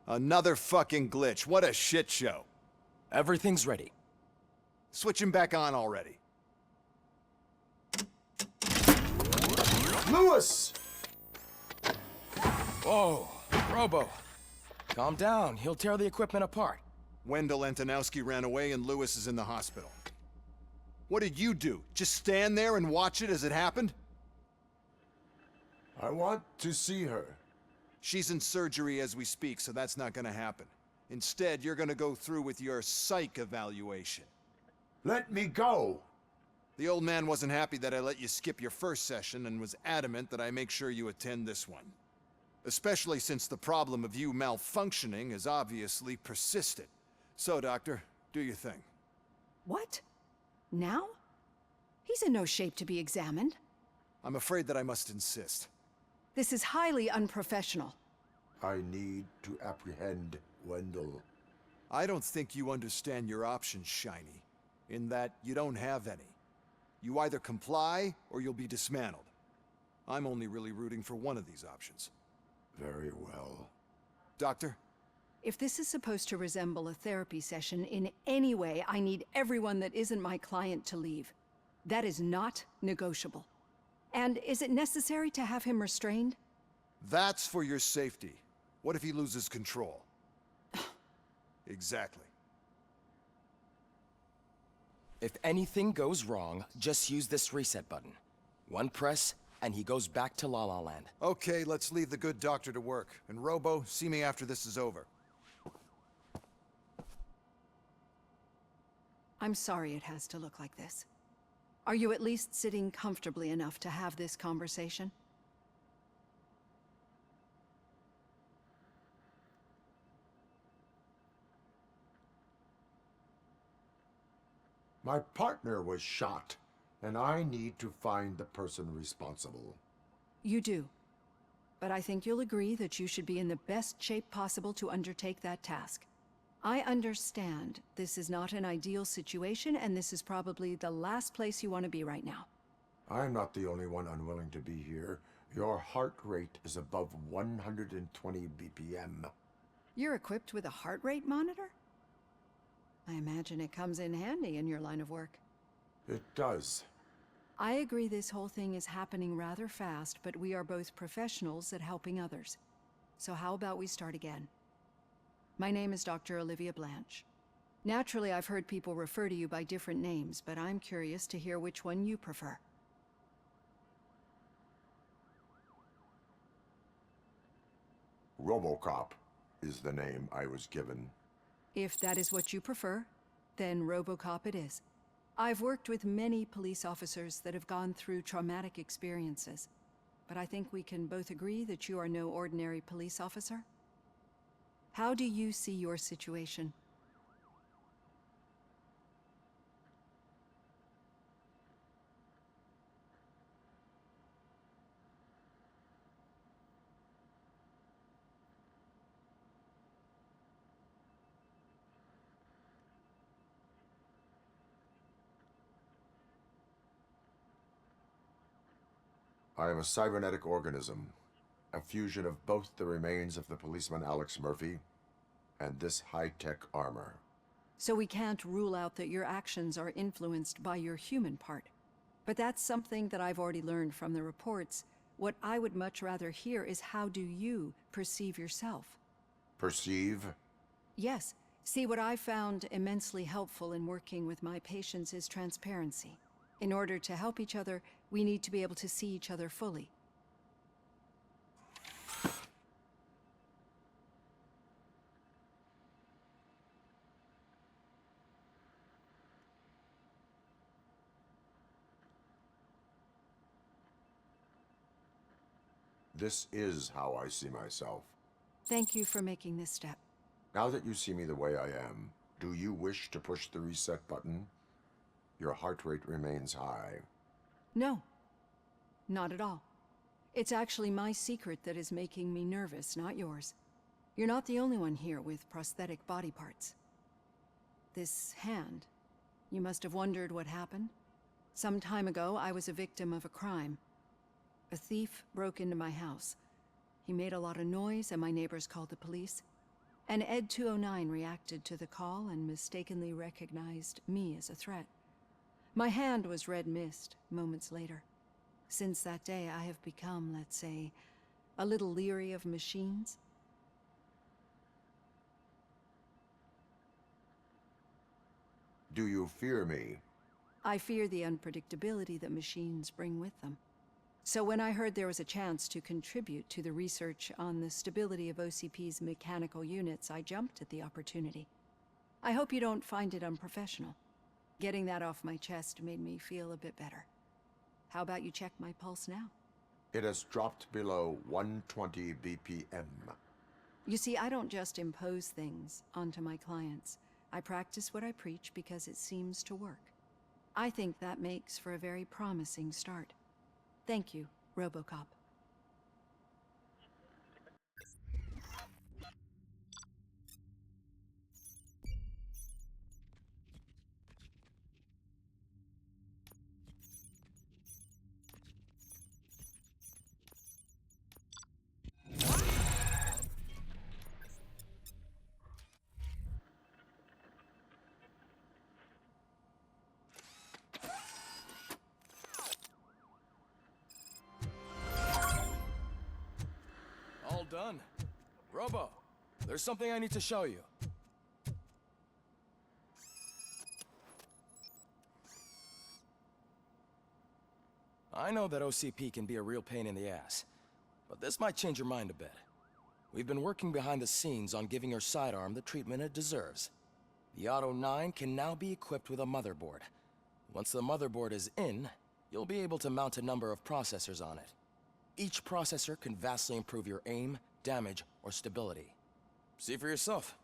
Another fucking glitch. What a shit show. Everything's ready. Switch him back on already. Lewis! Whoa, Robo. Calm down, he'll tear the equipment apart. Wendell Antonowski ran away and Lewis is in the hospital. What did you do? Just stand there and watch it as it happened? I want to see her. She's in surgery as we speak, so that's not gonna happen. Instead, you're gonna go through with your psych evaluation. Let me go! The old man wasn't happy that I let you skip your first session and was adamant that I make sure you attend this one. Especially since the problem of you malfunctioning has obviously persisted. So, Doctor, do your thing. What? Now? He's in no shape to be examined. I'm afraid that I must insist. This is highly unprofessional. I need to apprehend Wendell. I don't think you understand your options, Shiny. In that you don't have any. You either comply, or you'll be dismantled. I'm only really rooting for one of these options. Very well. Doctor? If this is supposed to resemble a therapy session in any way, I need everyone that isn't my client to leave. That is not negotiable. And is it necessary to have him restrained? That's for your safety. What if he loses control? Exactly. If anything goes wrong, just use this reset button. One press, and he goes back to La La Land. Okay, let's leave the good doctor to work. And Robo, see me after this is over. I'm sorry it has to look like this. Are you at least sitting comfortably enough to have this conversation? My partner was shot, and I need to find the person responsible. You do. But I think you'll agree that you should be in the best shape possible to undertake that task. I understand this is not an ideal situation, and this is probably the last place you want to be right now. I'm not the only one unwilling to be here. Your heart rate is above 120 BPM. You're equipped with a heart rate monitor? I imagine it comes in handy in your line of work. It does. I agree this whole thing is happening rather fast, but we are both professionals at helping others. So how about we start again? My name is Dr. Olivia Blanche. Naturally, I've heard people refer to you by different names, but I'm curious to hear which one you prefer. Robocop is the name I was given. If that is what you prefer, then Robocop it is. I've worked with many police officers that have gone through traumatic experiences, but I think we can both agree that you are no ordinary police officer. How do you see your situation? I am a cybernetic organism, a fusion of both the remains of the policeman Alex Murphy and this high-tech armor. So we can't rule out that your actions are influenced by your human part. But that's something that I've already learned from the reports. What I would much rather hear is how do you perceive yourself? Perceive? Yes. See, what I found immensely helpful in working with my patients is transparency. In order to help each other, we need to be able to see each other fully. This is how I see myself. Thank you for making this step. Now that you see me the way I am, do you wish to push the reset button? Your heart rate remains high. No, not at all. It's actually my secret that is making me nervous, not yours. You're not the only one here with prosthetic body parts. This hand, you must have wondered what happened. Some time ago, I was a victim of a crime. A thief broke into my house. He made a lot of noise and my neighbors called the police. And Ed 209 reacted to the call and mistakenly recognized me as a threat. My hand was red mist moments later. Since that day, I have become, let's say, a little leery of machines. Do you fear me? I fear the unpredictability that machines bring with them. So when I heard there was a chance to contribute to the research on the stability of OCP's mechanical units, I jumped at the opportunity. I hope you don't find it unprofessional. Getting that off my chest made me feel a bit better. How about you check my pulse now? It has dropped below 120 BPM. You see, I don't just impose things onto my clients. I practice what I preach because it seems to work. I think that makes for a very promising start. Thank you, Robocop. All done. Robo, there's something I need to show you. I know that OCP can be a real pain in the ass, but this might change your mind a bit. We've been working behind the scenes on giving your sidearm the treatment it deserves. The Auto 9 can now be equipped with a motherboard. Once the motherboard is in, you'll be able to mount a number of processors on it. Each processor can vastly improve your aim, damage, or stability. See for yourself.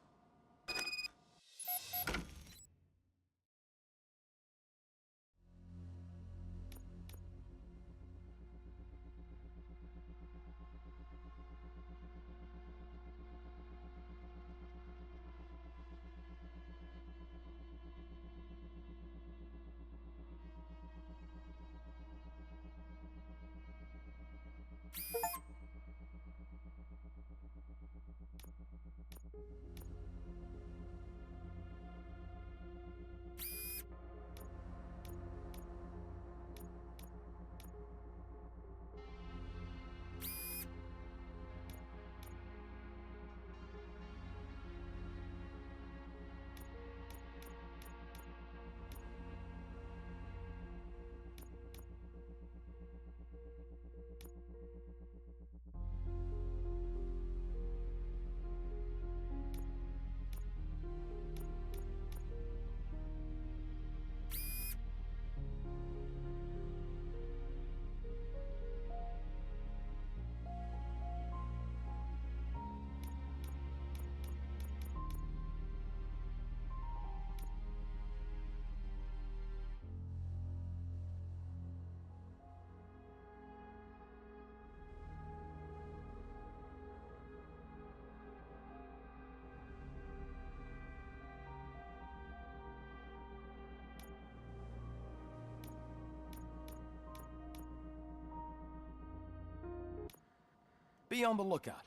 Be on the lookout.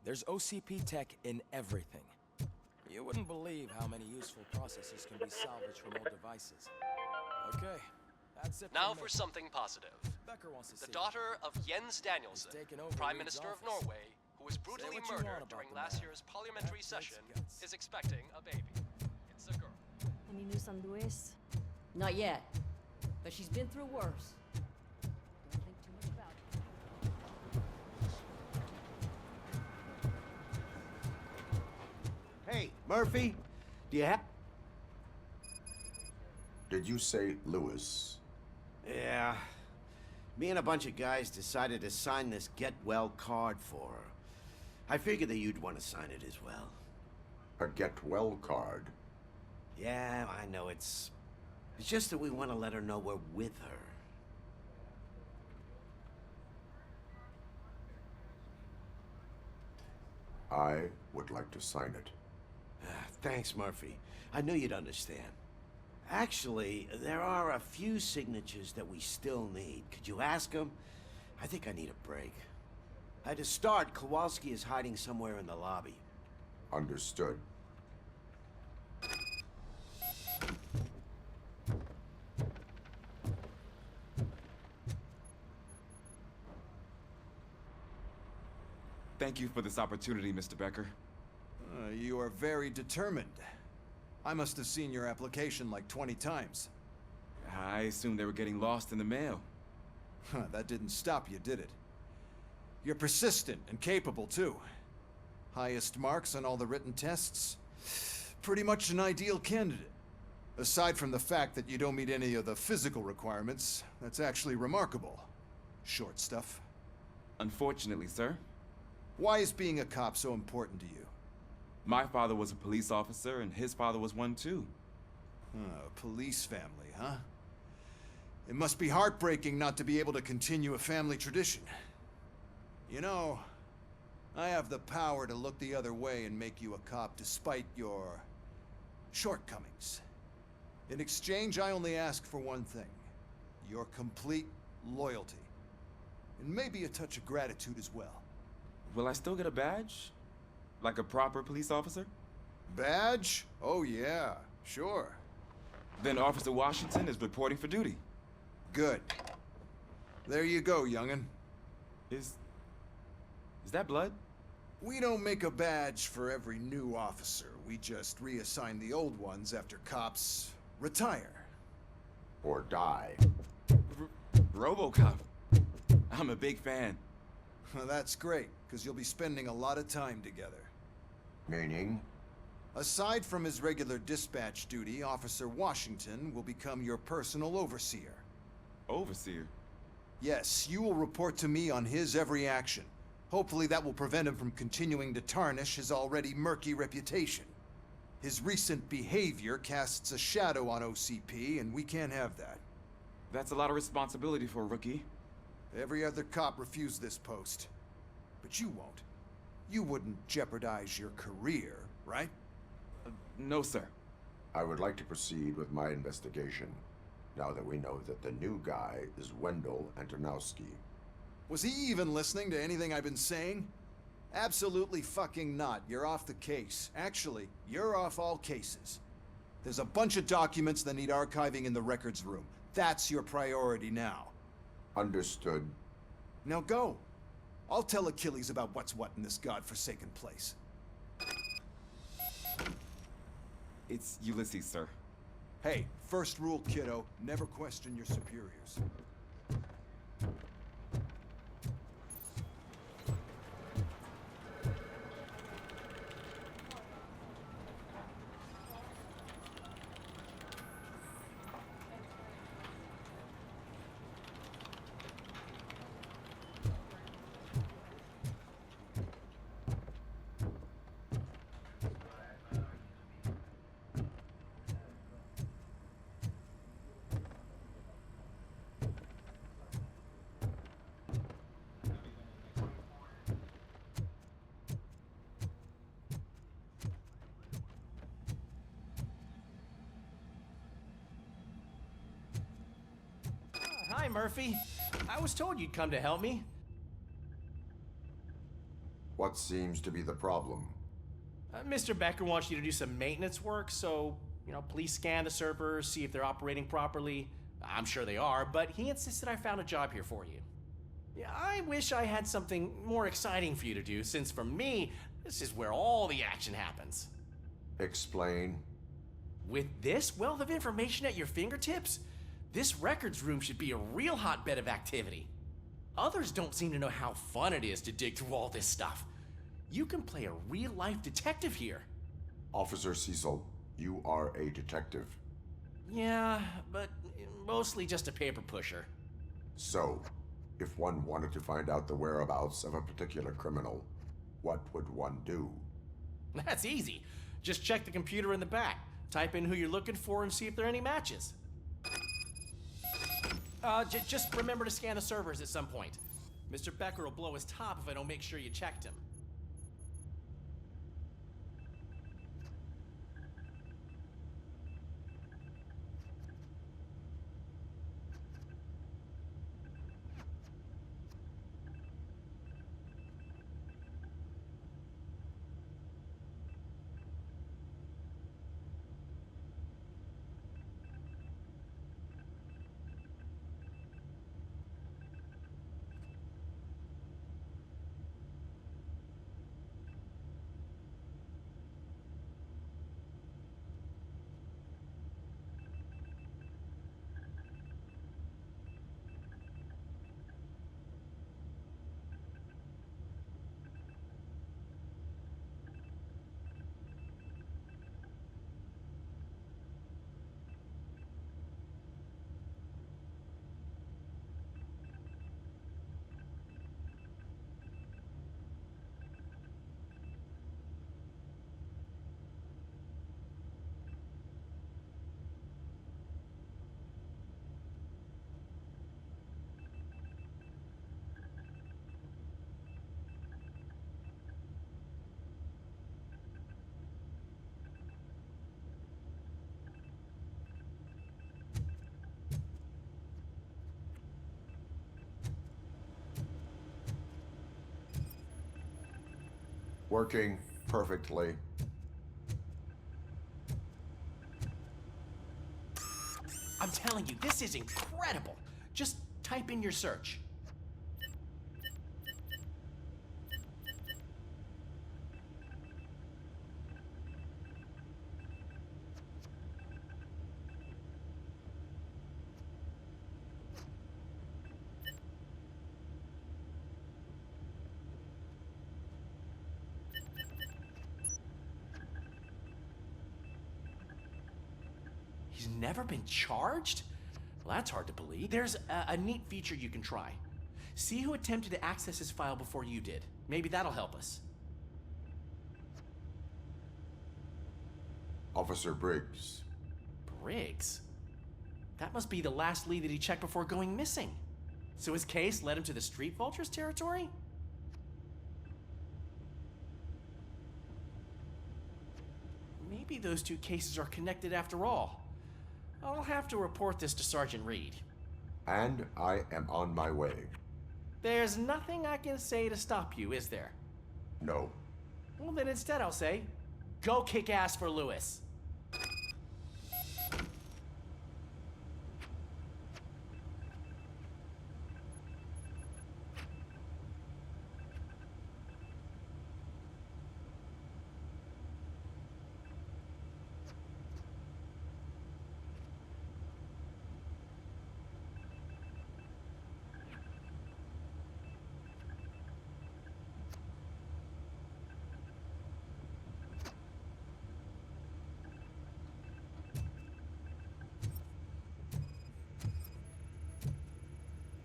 There's OCP tech in everything. You wouldn't believe how many useful processes can be salvaged from old devices. Okay, that's it. Now me. for something positive. Becker wants to see The daughter of Jens Danielson, taken over Prime Reed's Minister of office. Norway, who was brutally what you want murdered about during the last man. year's parliamentary That takes session, guts. is expecting a baby. It's a girl. Any news on Luis? Not yet, but she's been through worse. Don't think too much about it. Hey, Murphy, do you have... Did you say Lewis? Yeah. Me and a bunch of guys decided to sign this get well card for her. I figured that you'd want to sign it as well. A get well card? Yeah, I know it's just that we want to let her know we're with her. I would like to sign it. Thanks, Murphy. I knew you'd understand. Actually, there are a few signatures that we still need. Could you ask them? I think I need a break. To start, Kowalski is hiding somewhere in the lobby. Understood. Thank you for this opportunity, Mr. Becker. You are very determined. I must have seen your application like 20 times. I assumed they were getting lost in the mail. That didn't stop you, did it? You're persistent and capable, too. Highest marks on all the written tests. Pretty much an ideal candidate. Aside from the fact that you don't meet any of the physical requirements, that's actually remarkable. Short stuff. Unfortunately, sir. Why is being a cop so important to you? My father was a police officer, and his father was one too. A police family, huh? It must be heartbreaking not to be able to continue a family tradition. You know, I have the power to look the other way and make you a cop despite your shortcomings. In exchange, I only ask for one thing. Your complete loyalty. And maybe a touch of gratitude as well. Will I still get a badge? Like a proper police officer? Badge? Oh yeah, sure. Then Officer Washington is reporting for duty. Good. There you go, young'un. Is that blood? We don't make a badge for every new officer. We just reassign the old ones after cops retire. Or die. Robocop. I'm a big fan. Well, that's great, because you'll be spending a lot of time together. Meaning? Aside from his regular dispatch duty, Officer Washington will become your personal overseer. Overseer? Yes, you will report to me on his every action. Hopefully that will prevent him from continuing to tarnish his already murky reputation. His recent behavior casts a shadow on OCP, and we can't have that. That's a lot of responsibility for a rookie. Every other cop refused this post. But you won't. You wouldn't jeopardize your career, right? No, sir. I would like to proceed with my investigation, now that we know that the new guy is Wendell Antonowski. Was he even listening to anything I've been saying? Absolutely fucking not. You're off the case. Actually, you're off all cases. There's a bunch of documents that need archiving in the records room. That's your priority now. Understood. Now go. I'll tell Achilles about what's what in this godforsaken place. It's Ulysses, sir. Hey, first rule, kiddo, never question your superiors. Hi, Murphy. I was told you'd come to help me. What seems to be the problem? Mr. Becker wants you to do some maintenance work, so, please scan the servers, see if they're operating properly. I'm sure they are, but he insisted I found a job here for you. Yeah, I wish I had something more exciting for you to do, since for me, this is where all the action happens. Explain. With this wealth of information at your fingertips, this records room should be a real hotbed of activity. Others don't seem to know how fun it is to dig through all this stuff. You can play a real-life detective here. Officer Cecil, you are a detective. Yeah, but mostly just a paper pusher. So, if one wanted to find out the whereabouts of a particular criminal, what would one do? That's easy. Just check the computer in the back, type in who you're looking for, and see if there are any matches. Just remember to scan the servers at some point. Mr. Becker will blow his top if I don't make sure you checked him. Working perfectly. I'm telling you, this is incredible. Just type in your search. He's never been charged? Well, that's hard to believe. There's a neat feature you can try. See who attempted to access his file before you did. Maybe that'll help us. Officer Briggs. Briggs? That must be the last lead that he checked before going missing. So his case led him to the Street Vultures territory? Maybe those two cases are connected after all. I'll have to report this to Sergeant Reed. And I am on my way. There's nothing I can say to stop you, is there? No. Well, then instead I'll say, go kick ass for Lewis.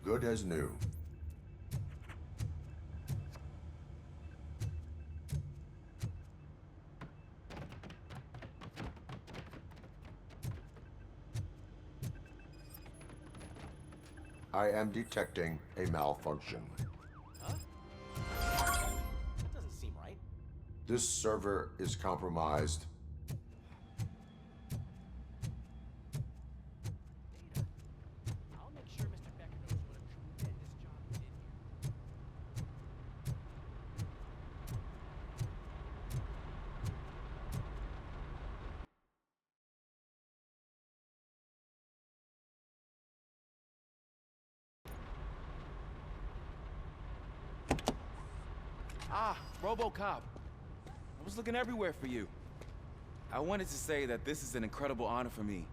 Good as new. I am detecting a malfunction. That doesn't seem right. This server is compromised. I'll make sure Mr. Becker knows what a tremendous job he did here. Ah, Robocop. I was looking everywhere for you. I wanted to say that this is an incredible honor for me.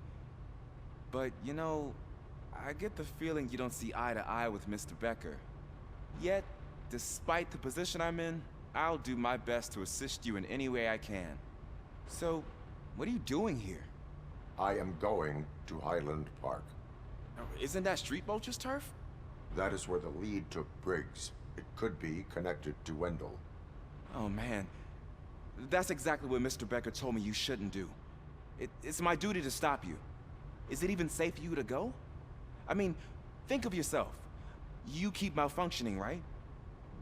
But, you know, I get the feeling you don't see eye to eye with Mr. Becker. Yet, despite the position I'm in, I'll do my best to assist you in any way I can. So, what are you doing here? I am going to Highland Park. Isn't that Street Vulture's turf? That is where the lead took Briggs. It could be connected to Wendell. Oh, man. That's exactly what Mr. Becker told me you shouldn't do. It's my duty to stop you. Is it even safe for you to go? I mean, think of yourself. You keep malfunctioning, right?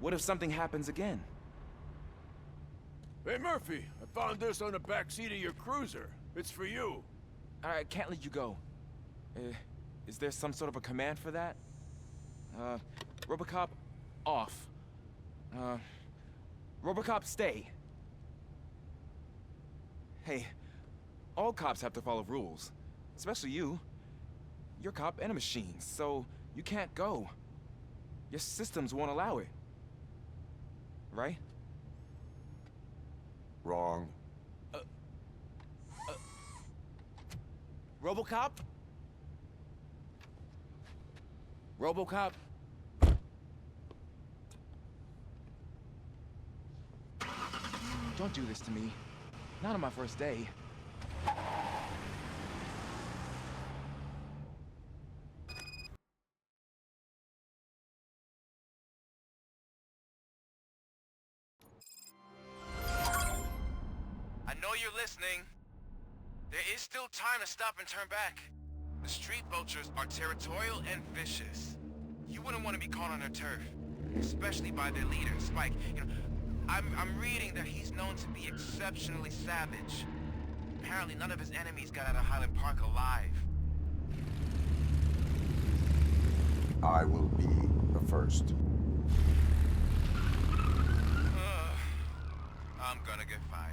What if something happens again? Hey, Murphy, I found this on the back seat of your cruiser. It's for you. I can't let you go. Is there some sort of a command for that? Robocop, off. Robocop, stay. Hey, all cops have to follow rules. Especially you. You're a cop and a machine, so you can't go. Your systems won't allow it. Right? Wrong. Robocop? Robocop? Don't do this to me. Not on my first day. I know you're listening. There is still time to stop and turn back. The Street Vultures are territorial and vicious. You wouldn't want to be caught on their turf, especially by their leader, Spike. You know, I'm reading that he's known to be exceptionally savage. Apparently none of his enemies got out of Highland Park alive. I will be the first. gonna get fired.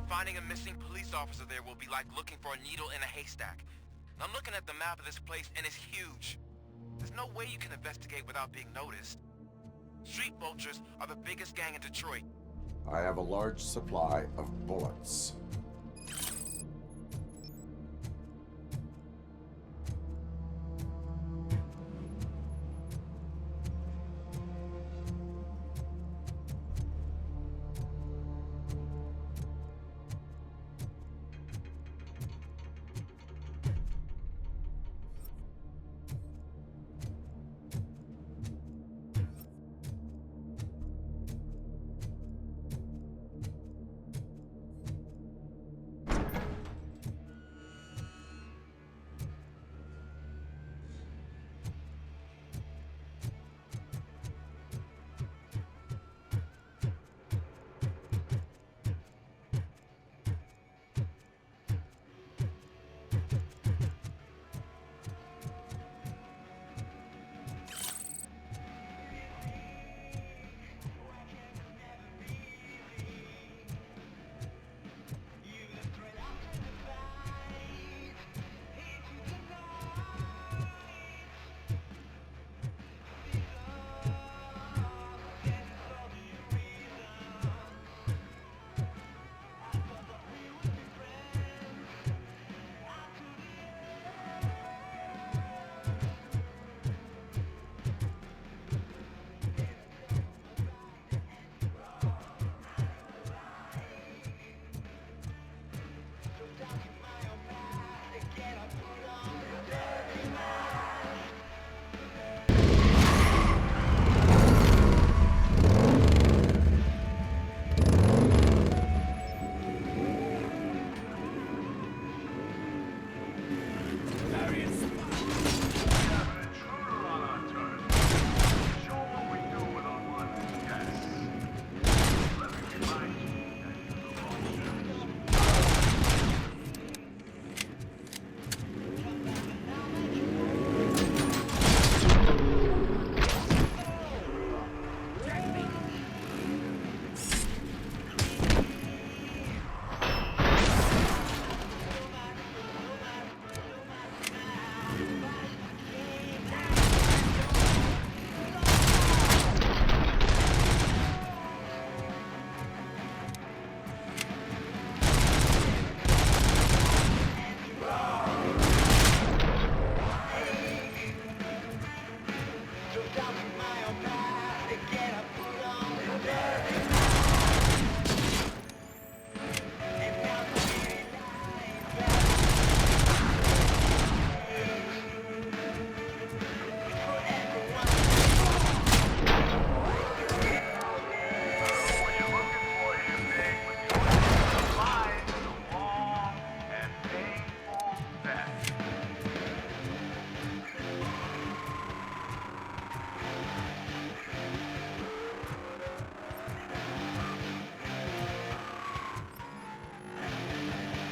Finding a missing police officer there will be like looking for a needle in a haystack. I'm looking at the map of this place and it's huge. There's no way you can investigate without being noticed. Street vultures are the biggest gang in Detroit. I have a large supply of bullets.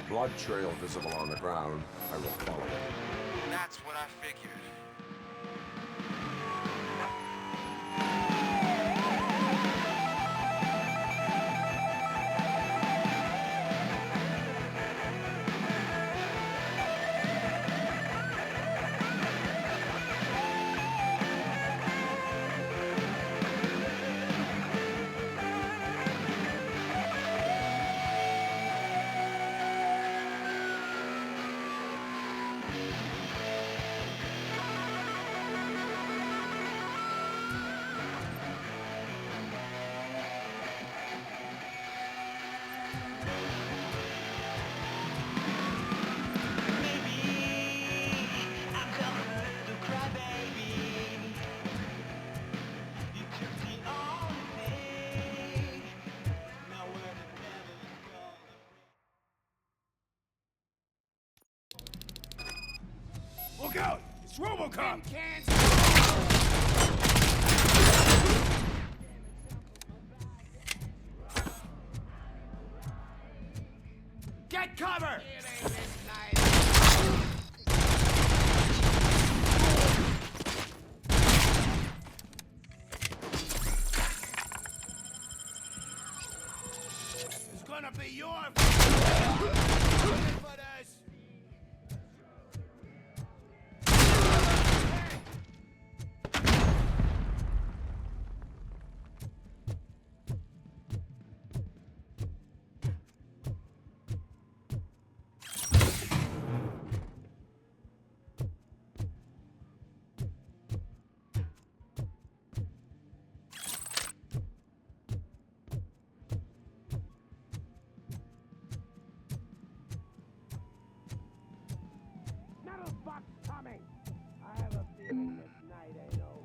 Blood trail visible on the ground. I will follow it. That's what I figured. Look out! It's Robocop! Get cover! It's gonna be your for this. Coming. I have a feeling this night ain't over.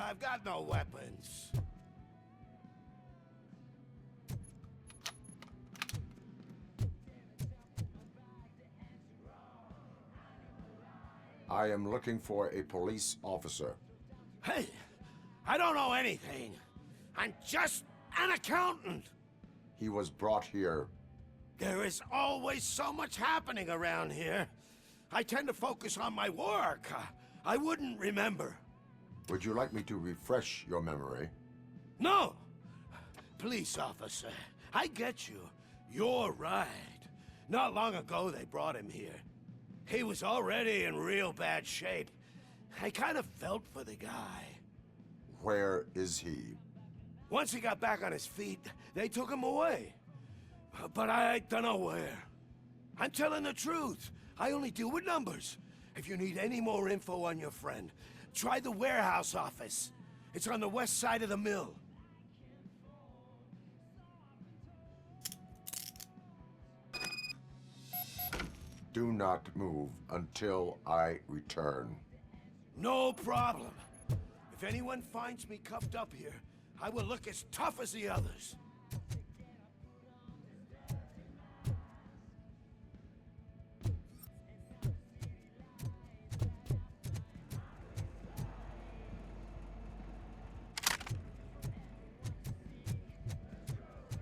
I've got no weapons. I am looking for a police officer. Hey, I don't know anything. I'm just an accountant. He was brought here. There is always so much happening around here. I tend to focus on my work. I wouldn't remember. Would you like me to refresh your memory? No! Police officer, I get you. You're right. Not long ago they brought him here. He was already in real bad shape. I kind of felt for the guy. Where is he? Once he got back on his feet, they took him away. But I don't know where. I'm telling the truth. I only deal with numbers. If you need any more info on your friend, try the warehouse office. It's on the west side of the mill. Do not move until I return. No problem. If anyone finds me cuffed up here, I will look as tough as the others.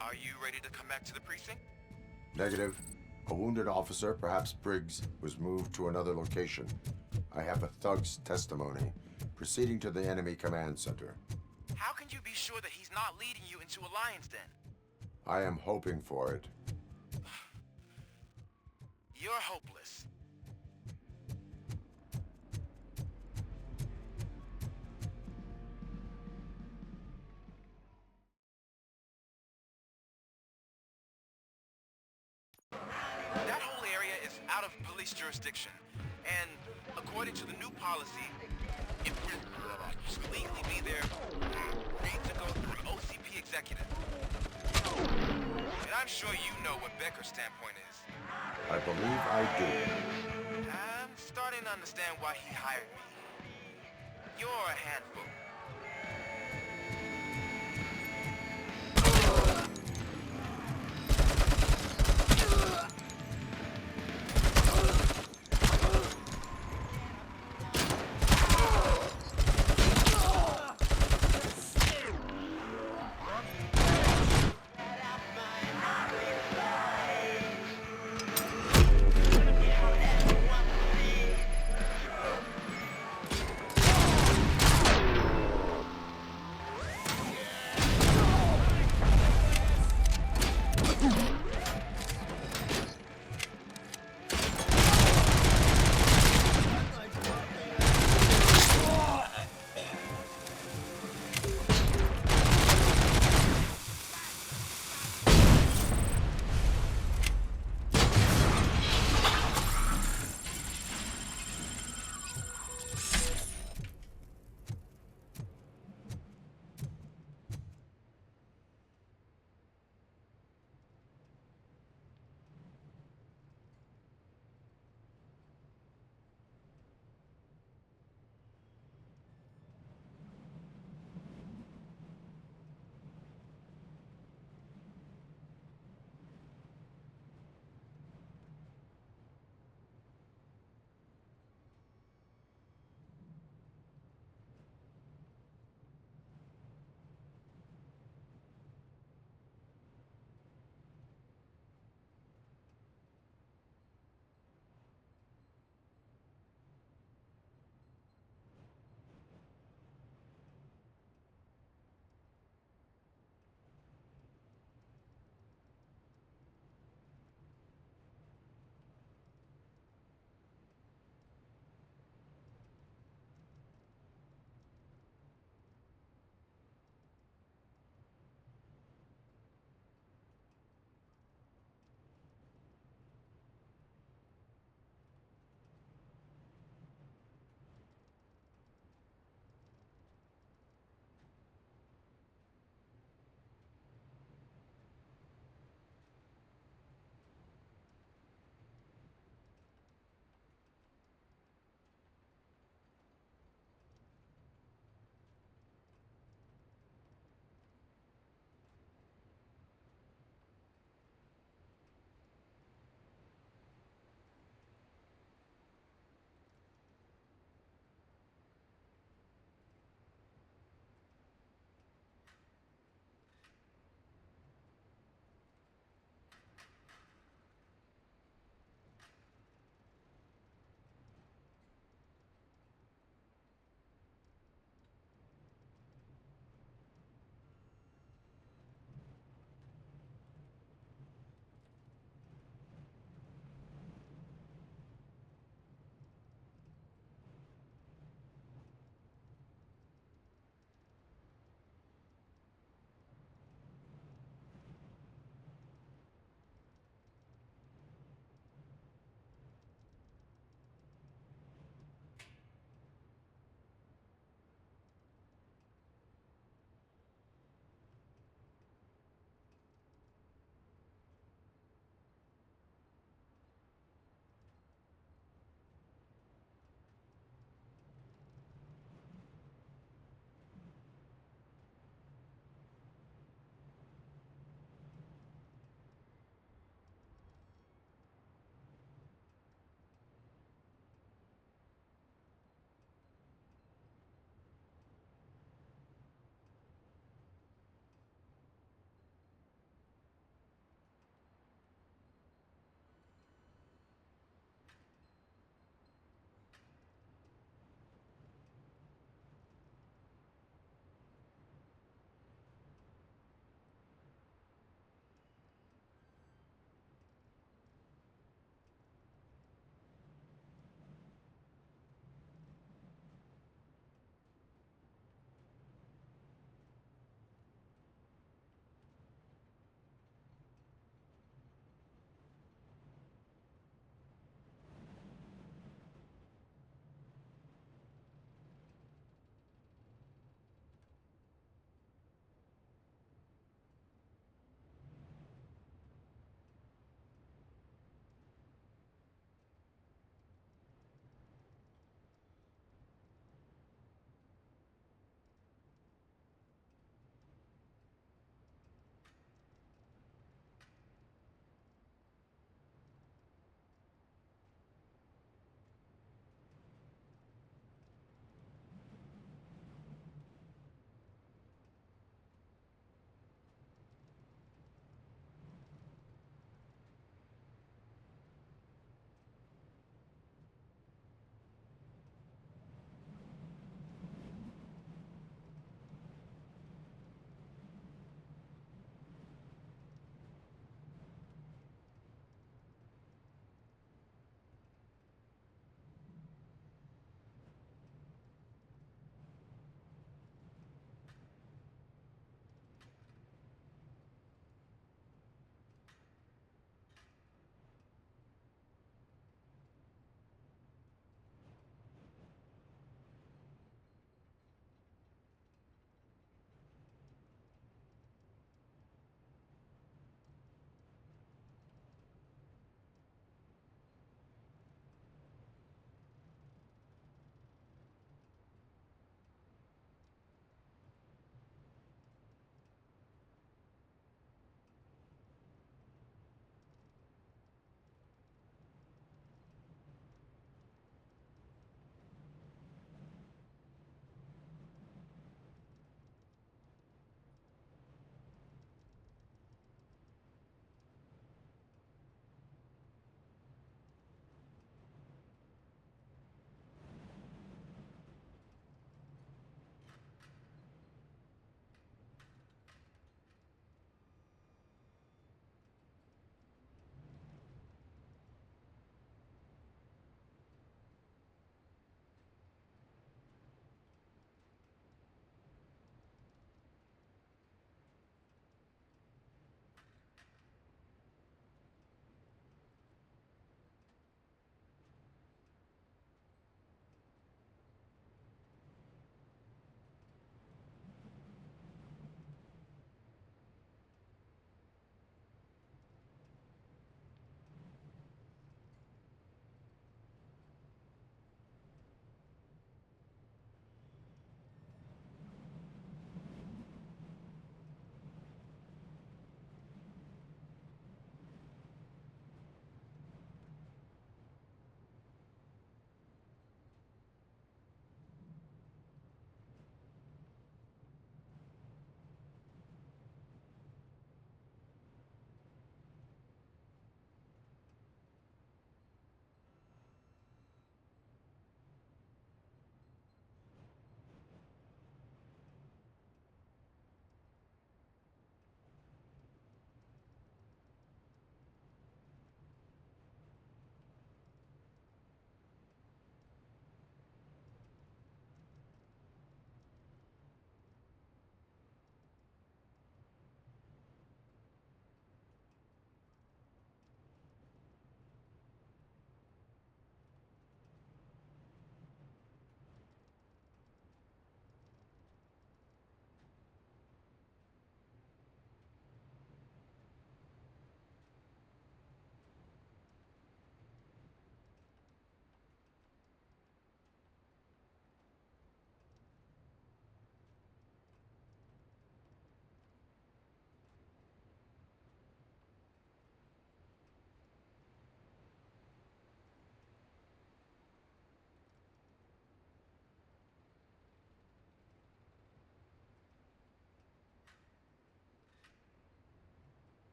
Are you ready to come back to the precinct? Negative. A wounded officer, perhaps Briggs, was moved to another location. I have a thug's testimony, proceeding to the enemy command center. How can you be sure that he's not leading you into a lion's den? I am hoping for it. You're hopeless. That whole area is out of police jurisdiction, and according to the new policy, if we're legally be there, we need to go through an OCP executive. And I'm sure you know what Becker's standpoint is. I believe I do. I'm starting to understand why he hired me. You're a handful.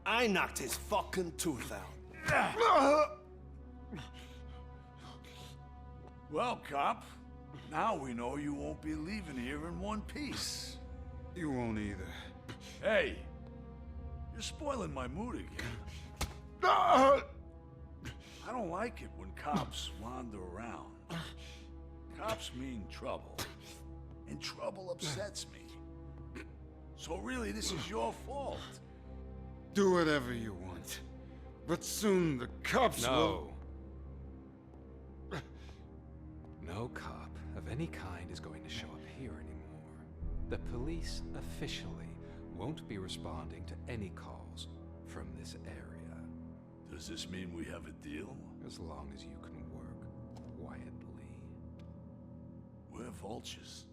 I knocked his fucking tooth out. Well, cop, now we know you won't be leaving here in one piece. You won't either. Hey, you're spoiling my mood again. Ah! I don't like it when cops wander around. Cops mean trouble, and trouble upsets me. So really, this is your fault. Do whatever you want. But soon the cops will... No cop of any kind is going to show up here anymore. The police officially won't be responding to any calls from this area. Does this mean we have a deal? As long as you can work quietly. We're vultures.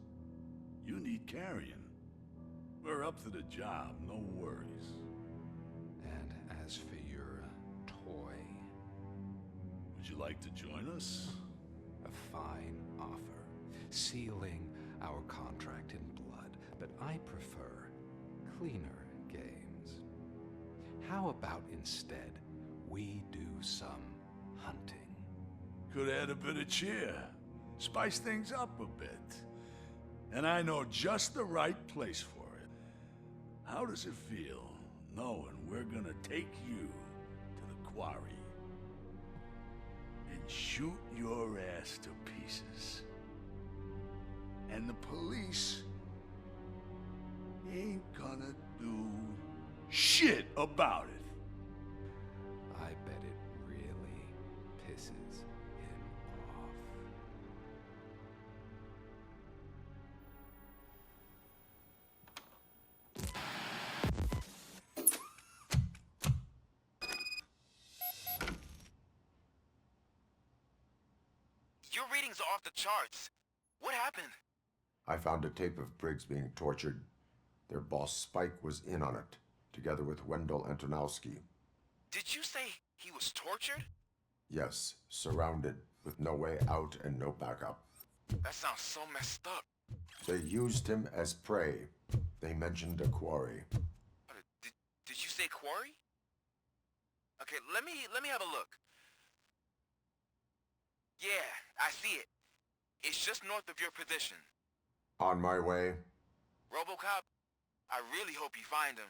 You need carrion. We're up to the job, no worries. And as for your toy, would you like to join us? a fine offer, sealing our contract in blood, but I prefer cleaner games. How about instead we do some hunting? Could add a bit of cheer, spice things up a bit. And I know just the right place for it. How does it feel knowing we're gonna take you to the quarry and shoot your ass to pieces? And the police ain't gonna do shit about it. I bet it really pisses him off. Your readings are off the charts. What happened? I found a tape of Briggs being tortured. Their boss Spike was in on it, together with Wendell Antonowski. Did you say he was tortured? Yes, surrounded, with no way out and no backup. That sounds so messed up. They used him as prey. They mentioned a quarry. Did you say quarry? Okay, let me have a look. Yeah, I see it. It's just north of your position. On my way. Robocop, I really hope you find him.